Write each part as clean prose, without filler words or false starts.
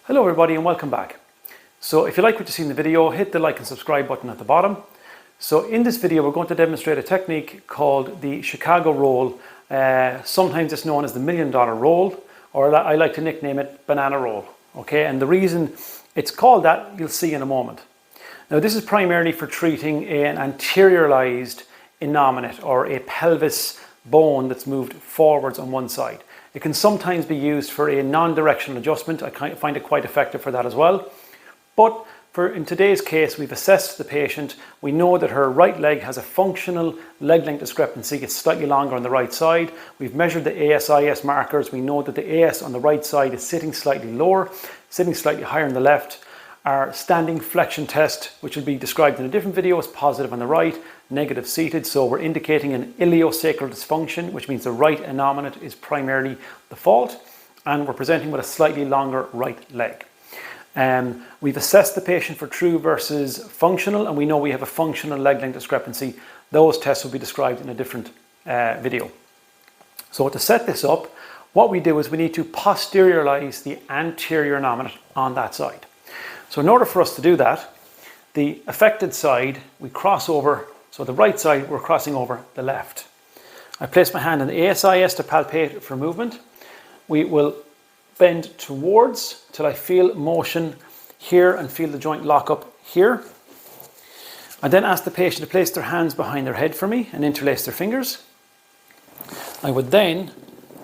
Hello everybody and welcome back. So if you like what you see in the video, hit the like and subscribe button at the bottom. So in this video we're going to demonstrate a technique called the Chicago roll. Sometimes it's known as the $1 million roll, or I like to nickname it banana roll. Okay, and the reason it's called that you'll see in a moment. Now this is primarily for treating an anteriorized innominate or a pelvis bone that's moved forwards on one side. It can sometimes be used for a non-directional adjustment. I find it quite effective for that as well. But in today's case, we've assessed the patient. We know that her right leg has a functional leg length discrepancy. It's slightly longer on the right side. We've measured the ASIS markers. We know that the AS on the right side is sitting slightly lower, sitting slightly higher on the left. Our standing flexion test, which will be described in a different video, is positive on the right, negative seated. So we're indicating an iliosacral dysfunction, which means the right innominate is primarily the fault. And we're presenting with a slightly longer right leg. We've assessed the patient for true versus functional, and we know we have a functional leg length discrepancy. Those tests will be described in a different video. So to set this up, what we do is we need to posteriorize the anterior innominate on that side. So in order for us to do that, the affected side, we cross over. So the right side, we're crossing over the left. I place my hand on the ASIS to palpate for movement. We will bend towards till I feel motion here and feel the joint lock up here. I then ask the patient to place their hands behind their head for me and interlace their fingers. I would then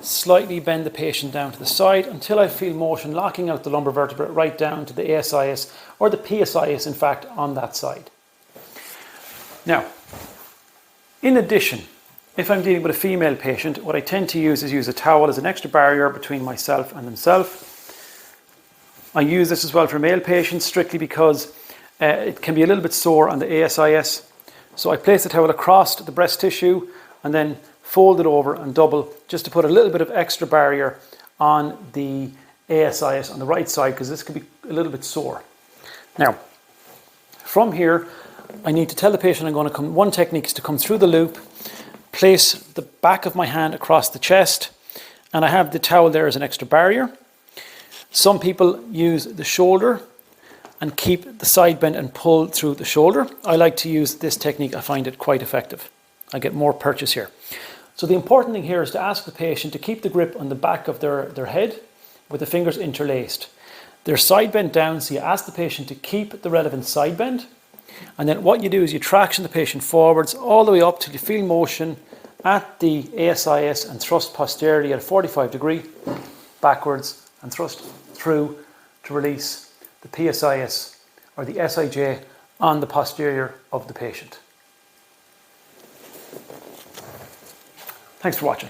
slightly bend the patient down to the side until I feel motion locking out the lumbar vertebra right down to the ASIS or the PSIS, in fact, on that side. Now, in addition, if I'm dealing with a female patient, what I tend to use is a towel as an extra barrier between myself and themselves. I use this as well for male patients strictly because it can be a little bit sore on the ASIS. So I place the towel across the breast tissue and then fold it over and double just to put a little bit of extra barrier on the ASIS on the right side, because this can be a little bit sore. Now, from here, I need to tell the patient I'm going to come. One technique is to come through the loop, place the back of my hand across the chest, and I have the towel there as an extra barrier. Some people use the shoulder and keep the side bend and pull through the shoulder. I like to use this technique. I find it quite effective. I get more purchase here. So the important thing here is to ask the patient to keep the grip on the back of their head with the fingers interlaced. Their side bend down, so you ask the patient to keep the relevant side bend. And then what you do is you traction the patient forwards all the way up till you feel motion at the ASIS and thrust posteriorly at a 45 degree, backwards and thrust through to release the PSIS or the SIJ on the posterior of the patient. Thanks for watching.